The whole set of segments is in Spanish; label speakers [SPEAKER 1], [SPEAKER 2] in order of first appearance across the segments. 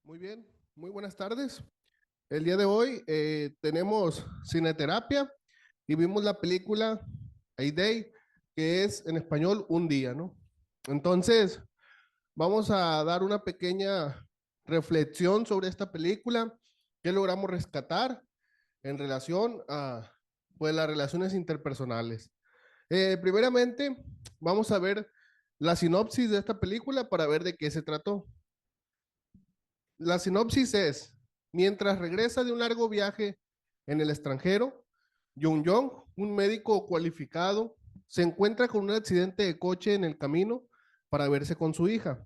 [SPEAKER 1] Muy bien, muy buenas tardes. El día de hoy tenemos cineterapia y vimos la película A Day, que es en español Un Día, ¿no? Entonces, vamos a dar una pequeña reflexión sobre esta película, qué logramos rescatar en relación a pues, las relaciones interpersonales. Primeramente, vamos a ver la sinopsis de esta película para ver de qué se trató. La sinopsis es, mientras regresa de un largo viaje en el extranjero, Jung Jong, un médico cualificado, se encuentra con un accidente de coche en el camino para verse con su hija.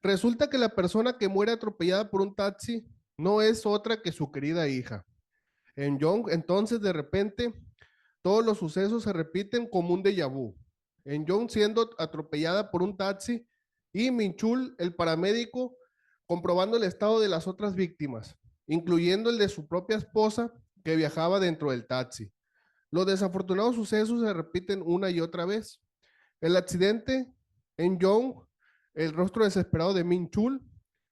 [SPEAKER 1] Resulta que la persona que muere atropellada por un taxi no es otra que su querida hija. En Jong, entonces, de repente, todos los sucesos se repiten como un déjà vu. En Jong siendo atropellada por un taxi y Minchul, el paramédico, comprobando el estado de las otras víctimas, incluyendo el de su propia esposa que viajaba dentro del taxi. Los desafortunados sucesos se repiten una y otra vez. El accidente en Jong, el rostro desesperado de Minchul,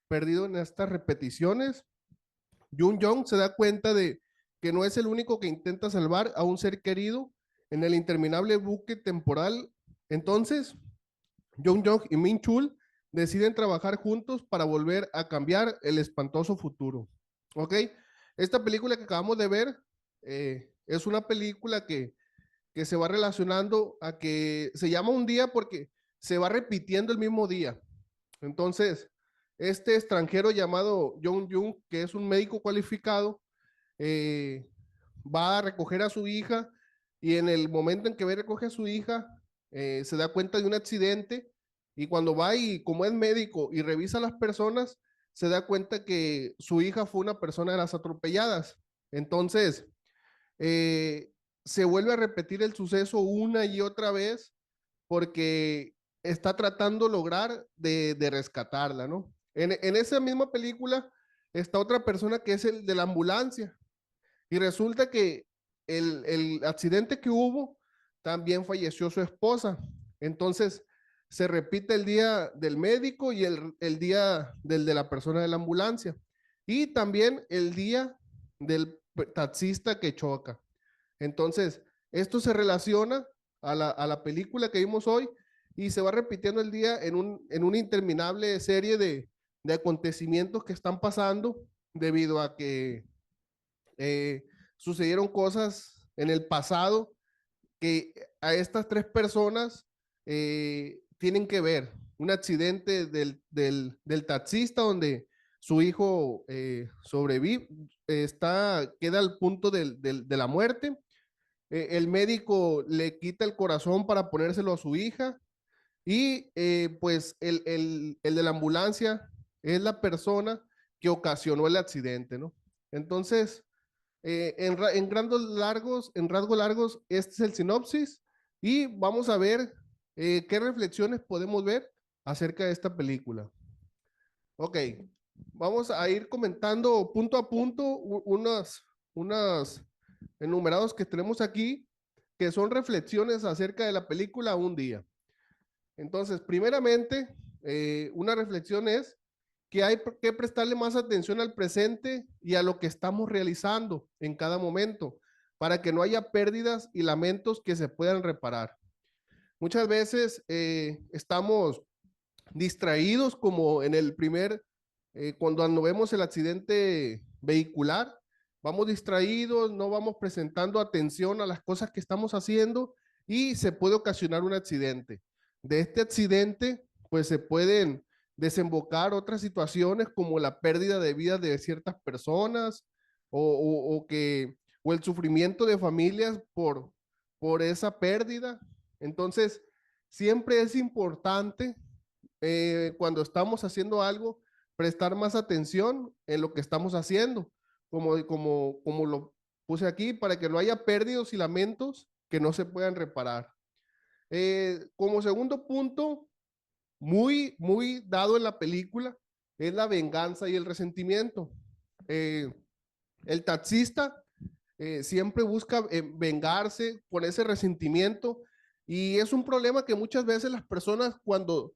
[SPEAKER 1] perdido en estas repeticiones. Jung Jong se da cuenta de que no es el único que intenta salvar a un ser querido en el interminable buque temporal. Entonces, Jung Jong y Min Chul deciden trabajar juntos para volver a cambiar el espantoso futuro. ¿Ok? Esta película que acabamos de ver es una película que se va relacionando a que se llama Un Día porque se va repitiendo el mismo día. Entonces, este extranjero llamado Jong Jung, que es un médico cualificado, eh, va a recoger a su hija y en el momento en que va y recoge a su hija, se da cuenta de un accidente y cuando va y como es médico y revisa a las personas, se da cuenta que su hija fue una persona de las atropelladas. Entonces, eh, se vuelve a repetir el suceso una y otra vez porque está tratando lograr de rescatarla, ¿no? En esa misma película está otra persona que es el de la ambulancia y resulta que el accidente que hubo también falleció su esposa. Entonces se repite el día del médico y el día del de la persona de la ambulancia y también el día del taxista que choca. Entonces, esto se relaciona a la película que vimos hoy y se va repitiendo el día en una interminable serie de acontecimientos que están pasando debido a que eh, sucedieron cosas en el pasado que a estas tres personas tienen que ver. Un accidente del taxista donde su hijo sobrevive, queda al punto de la muerte. El médico le quita el corazón para ponérselo a su hija y pues el de la ambulancia es la persona que ocasionó el accidente, ¿no? Entonces, en rasgos largos, este es el sinopsis y vamos a ver qué reflexiones podemos ver acerca de esta película. Ok, vamos a ir comentando punto a punto unas enumerados que tenemos aquí, que son reflexiones acerca de la película Un Día. Entonces, primeramente, una reflexión es que hay que prestarle más atención al presente y a lo que estamos realizando en cada momento para que no haya pérdidas y lamentos que se puedan reparar. Muchas veces estamos distraídos como en el cuando vemos el accidente vehicular, vamos distraídos, no vamos presentando atención a las cosas que estamos haciendo y se puede ocasionar un accidente. De este accidente, pues se pueden desembocar otras situaciones como la pérdida de vida de ciertas personas o el sufrimiento de familias por esa pérdida. Entonces, siempre es importante cuando estamos haciendo algo, prestar más atención en lo que estamos haciendo, como lo puse aquí, para que no haya pérdidas y lamentos que no se puedan reparar. Como segundo punto, muy dado en la película, es la venganza y el resentimiento. Eh, el taxista siempre busca vengarse con ese resentimiento y es un problema que muchas veces las personas cuando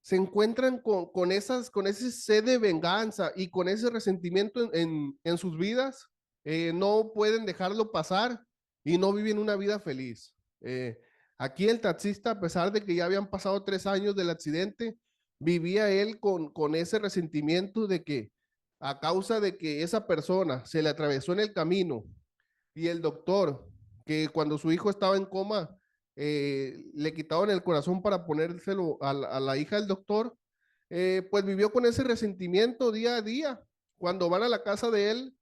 [SPEAKER 1] se encuentran con ese sed de venganza y con ese resentimiento en sus vidas, no pueden dejarlo pasar y no viven una vida feliz. Aquí el taxista, a pesar de que ya habían pasado 3 años del accidente, vivía él con ese resentimiento de que a causa de que esa persona se le atravesó en el camino y el doctor, que cuando su hijo estaba en coma, le quitaban el corazón para ponérselo a la hija del doctor, pues vivió con ese resentimiento día a día. Cuando van a la casa de él,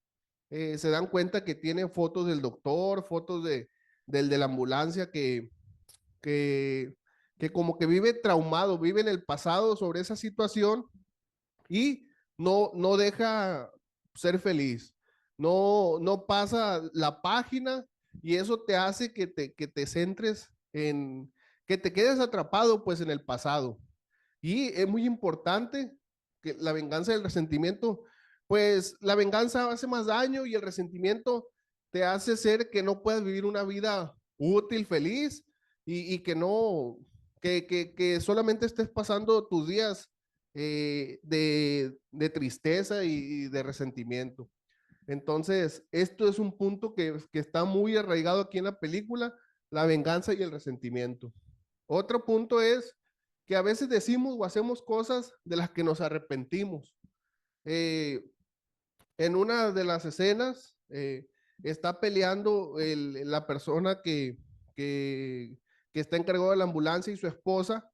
[SPEAKER 1] se dan cuenta que tiene fotos del doctor, fotos del de la ambulancia, que, que como que vive traumado, vive en el pasado sobre esa situación y no deja ser feliz, no pasa la página y eso te hace que te centres en, que te quedes atrapado pues en el pasado. Y es muy importante que la venganza y el resentimiento, pues la venganza hace más daño y el resentimiento te hace ser que no puedas vivir una vida útil, feliz y que no, que solamente estés pasando tus días de tristeza y de resentimiento. Entonces, esto es un punto que está muy arraigado aquí en la película, la venganza y el resentimiento. Otro punto es que a veces decimos o hacemos cosas de las que nos arrepentimos. Eh, en una de las escenas está peleando la persona que, que está encargado de la ambulancia y su esposa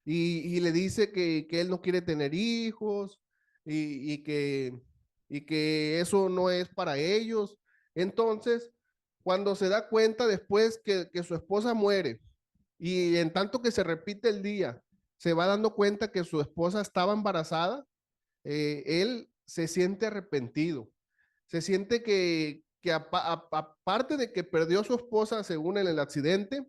[SPEAKER 1] y le dice que él no quiere tener hijos y y que eso no es para ellos. Entonces, cuando se da cuenta después que su esposa muere y en tanto que se repite el día, se va dando cuenta que su esposa estaba embarazada, él se siente arrepentido, se siente que aparte de que perdió a su esposa según en el accidente,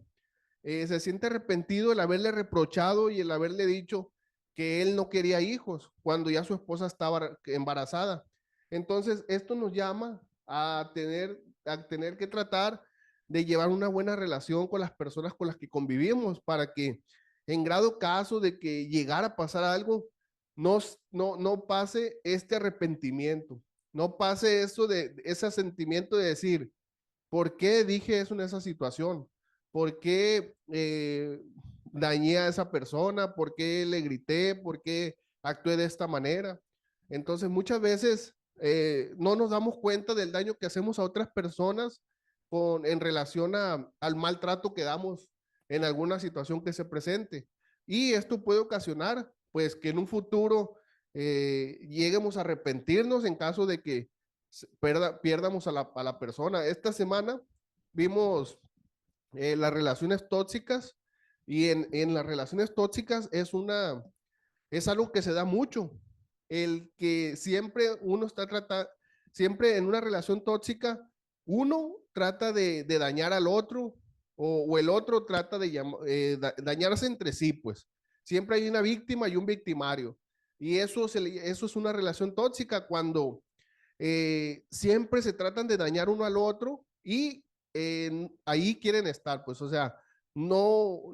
[SPEAKER 1] se siente arrepentido el haberle reprochado y el haberle dicho que él no quería hijos cuando ya su esposa estaba embarazada. Entonces, esto nos llama a tener que tratar de llevar una buena relación con las personas con las que convivimos para que en grado caso de que llegara a pasar algo, no pase este arrepentimiento, no pase eso de ese sentimiento de decir, ¿por qué dije eso en esa situación? ¿Por qué dañé a esa persona? ¿Por qué le grité? ¿Por qué actué de esta manera? Entonces, muchas veces no nos damos cuenta del daño que hacemos a otras personas en relación al maltrato que damos en alguna situación que se presente. Y esto puede ocasionar, pues, que en un futuro lleguemos a arrepentirnos en caso de que pierdamos a la persona. Esta semana vimos las relaciones tóxicas y en las relaciones tóxicas es algo que se da mucho. El que siempre uno está tratando, siempre en una relación tóxica, uno trata de dañar al otro o el otro trata de dañarse entre sí, pues. Siempre hay una víctima y un victimario. Y eso es una relación tóxica cuando siempre se tratan de dañar uno al otro y ahí quieren estar, pues, o sea, no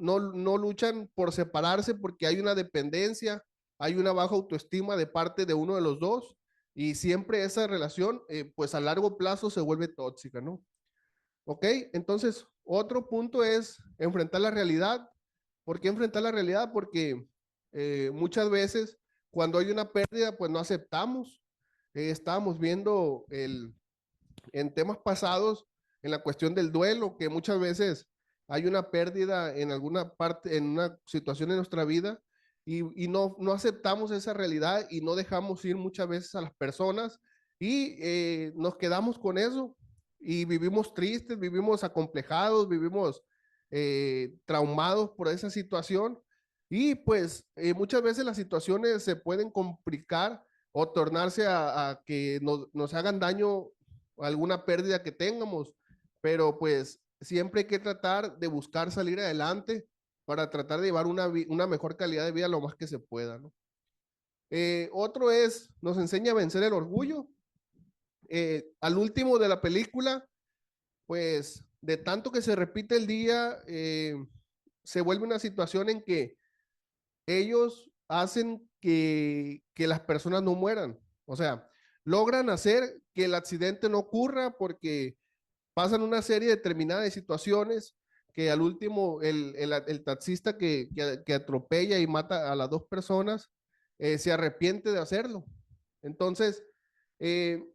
[SPEAKER 1] luchan por separarse porque hay una dependencia, hay una baja autoestima de parte de uno de los dos y siempre esa relación, pues a largo plazo se vuelve tóxica, ¿no? Ok, entonces otro punto es enfrentar la realidad. ¿Por qué enfrentar la realidad? Porque muchas veces cuando hay una pérdida, pues no aceptamos. Estábamos viendo en temas pasados, en la cuestión del duelo, que muchas veces hay una pérdida en alguna parte, en una situación de nuestra vida y no aceptamos esa realidad y no dejamos ir muchas veces a las personas y nos quedamos con eso y vivimos tristes, vivimos acomplejados, vivimos traumados por esa situación y pues muchas veces las situaciones se pueden complicar o tornarse a que nos hagan daño alguna pérdida que tengamos, pero pues siempre hay que tratar de buscar salir adelante para tratar de llevar una mejor calidad de vida lo más que se pueda, ¿no? Otro es, nos enseña a vencer el orgullo. Al último de la película, pues de tanto que se repite el día, se vuelve una situación en que ellos hacen que las personas no mueran. O sea, logran hacer que el accidente no ocurra porque pasan una serie determinada de situaciones que al último el taxista que atropella y mata a las dos personas se arrepiente de hacerlo. Entonces, eh,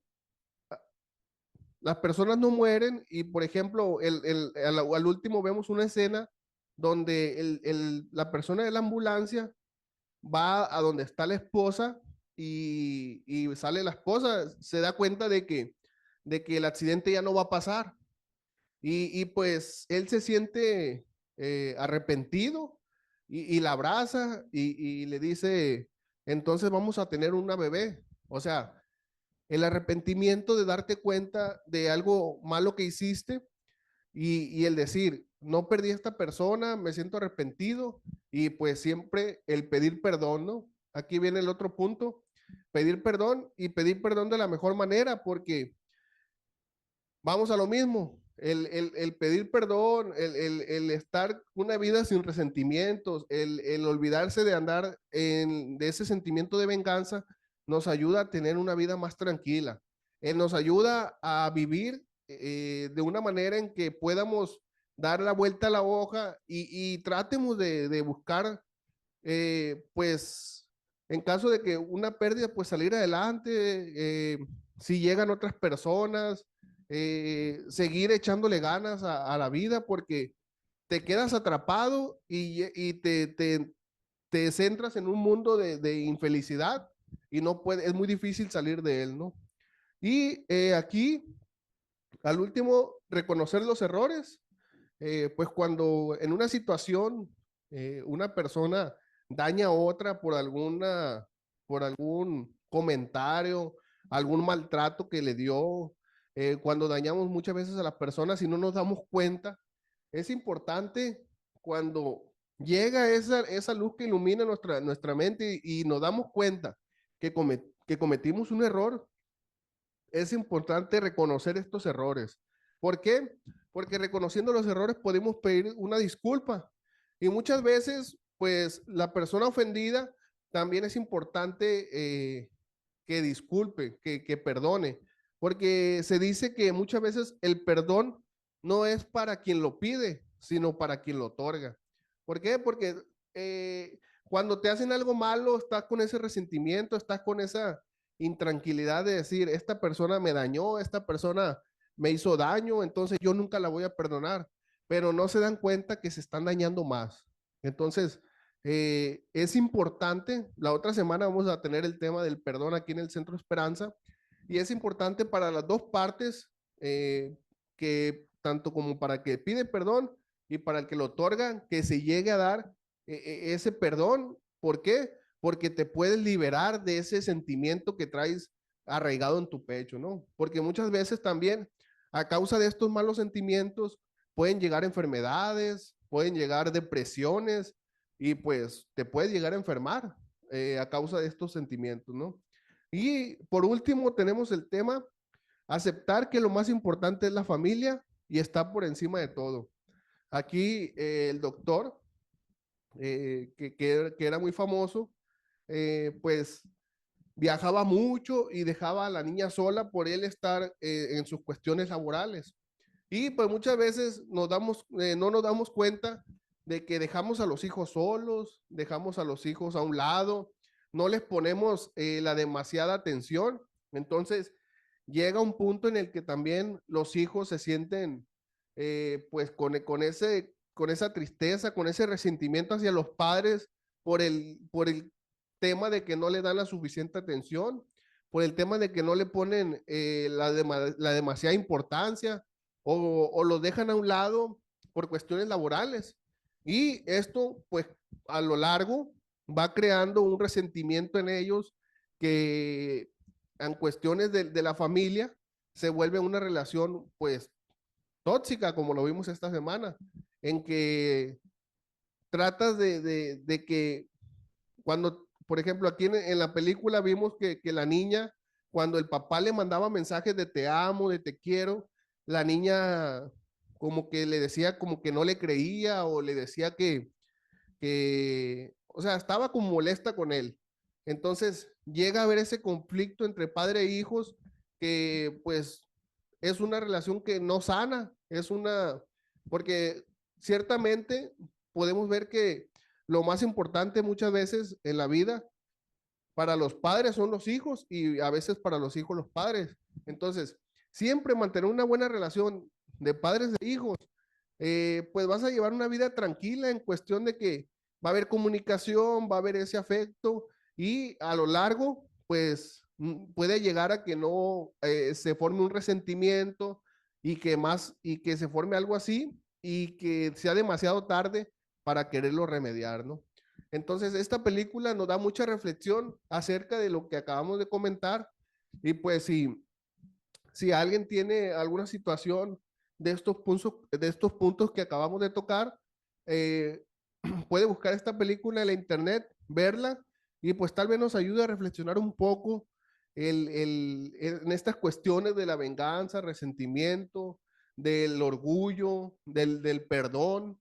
[SPEAKER 1] las personas no mueren y, por ejemplo, al último vemos una escena donde la persona de la ambulancia va a donde está la esposa y sale la esposa, se da cuenta de que el accidente ya no va a pasar y pues él se siente arrepentido y la abraza y le dice, entonces vamos a tener una bebé. O sea, el arrepentimiento de darte cuenta de algo malo que hiciste y el decir, no perdí a esta persona, me siento arrepentido y pues siempre el pedir perdón, ¿no? Aquí viene el otro punto, pedir perdón y pedir perdón de la mejor manera porque vamos a lo mismo, el pedir perdón, el estar una vida sin resentimientos, el olvidarse de andar de ese sentimiento de venganza, nos ayuda a tener una vida más tranquila. Nos ayuda a vivir de una manera en que podamos dar la vuelta a la hoja y tratemos de buscar, pues, en caso de que una pérdida, pues salir adelante, si llegan otras personas, seguir echándole ganas a la vida porque te quedas atrapado y te centras en un mundo de infelicidad y no puede, es muy difícil salir de él, ¿no? Y aquí, al último, reconocer los errores, pues cuando en una situación una persona daña a otra por algún comentario, algún maltrato que le dio, cuando dañamos muchas veces a las personas y no nos damos cuenta, es importante cuando llega esa luz que ilumina nuestra mente y nos damos cuenta que cometimos un error, es importante reconocer estos errores. ¿Por qué? Porque reconociendo los errores podemos pedir una disculpa. Y muchas veces, pues la persona ofendida también es importante que disculpe, que perdone. Porque se dice que muchas veces el perdón no es para quien lo pide, sino para quien lo otorga. ¿Por qué? Porque cuando te hacen algo malo, estás con ese resentimiento, estás con esa intranquilidad de decir, esta persona me dañó, esta persona me hizo daño, entonces yo nunca la voy a perdonar, pero no se dan cuenta que se están dañando más. Entonces, es importante, la otra semana vamos a tener el tema del perdón aquí en el Centro Esperanza, y es importante para las dos partes, que tanto como para que pide perdón y para el que lo otorga, que se llegue a dar ese perdón. ¿Por qué? Porque te puedes liberar de ese sentimiento que traes arraigado en tu pecho, ¿no? Porque muchas veces también a causa de estos malos sentimientos pueden llegar enfermedades, pueden llegar depresiones y pues te puedes llegar a enfermar a causa de estos sentimientos, ¿no? Y por último tenemos el tema, aceptar que lo más importante es la familia y está por encima de todo. Aquí el doctor, que era muy famoso, pues viajaba mucho y dejaba a la niña sola por él estar en sus cuestiones laborales. Y pues muchas veces no nos damos cuenta de que dejamos a los hijos solos, dejamos a los hijos a un lado, no les ponemos la demasiada atención. Entonces llega un punto en el que también los hijos se sienten pues con esa tristeza, con ese resentimiento hacia los padres por el tema de que no le dan la suficiente atención, por el tema de que no le ponen la demasiada importancia o lo dejan a un lado por cuestiones laborales. Y esto, pues, a lo largo va creando un resentimiento en ellos que en cuestiones de la familia se vuelve una relación, pues, tóxica, como lo vimos esta semana, en que tratas de que cuando, por ejemplo, aquí en la película vimos que la niña, cuando el papá le mandaba mensajes de te amo, de te quiero, la niña como que le decía como que no le creía o le decía o sea, estaba como molesta con él. Entonces llega a haber ese conflicto entre padre e hijos que pues es una relación que no sana, es una, porque ciertamente podemos ver que lo más importante muchas veces en la vida para los padres son los hijos y a veces para los hijos los padres. Entonces, siempre mantener una buena relación de padres e hijos, pues vas a llevar una vida tranquila en cuestión de que va a haber comunicación, va a haber ese afecto y a lo largo, pues puede llegar a que no se forme un resentimiento y que se forme algo así y que sea demasiado tarde para quererlo remediar, ¿no? Entonces, esta película nos da mucha reflexión acerca de lo que acabamos de comentar y pues si alguien tiene alguna situación de estos puntos que acabamos de tocar, eh, puede buscar esta película en la internet, verla y pues tal vez nos ayude a reflexionar un poco en estas cuestiones de la venganza, resentimiento, del orgullo, del perdón,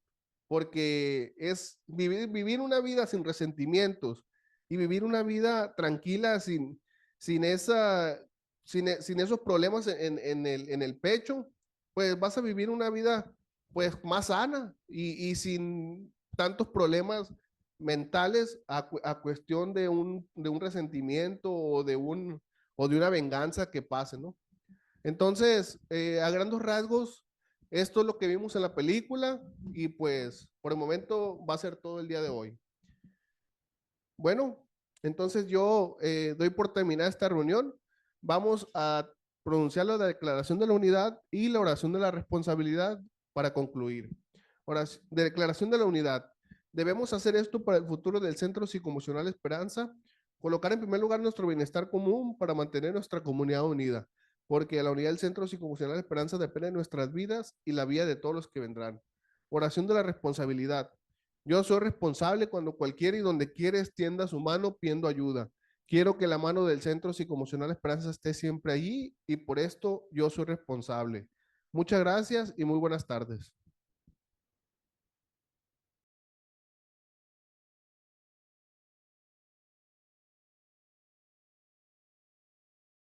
[SPEAKER 1] porque es vivir una vida sin resentimientos y vivir una vida tranquila sin esa sin esos problemas en el pecho, pues vas a vivir una vida pues más sana y sin tantos problemas mentales a cuestión de un resentimiento o de una venganza que pase, ¿no? Entonces, a grandes rasgos, esto es lo que vimos en la película y pues por el momento va a ser todo el día de hoy. Bueno, entonces yo doy por terminada esta reunión. Vamos a pronunciar la declaración de la unidad y la oración de la responsabilidad para concluir. Declaración de la unidad. Debemos hacer esto para el futuro del Centro Psicoemocional Esperanza, colocar en primer lugar nuestro bienestar común para mantener nuestra comunidad unida, porque la unidad del Centro Psicoemocional Esperanza depende de nuestras vidas y la vida de todos los que vendrán. Oración de la responsabilidad. Yo soy responsable cuando cualquiera y donde quiera extienda su mano pidiendo ayuda. Quiero que la mano del Centro Psicoemocional Esperanza esté siempre allí y por esto yo soy responsable. Muchas gracias y muy buenas tardes.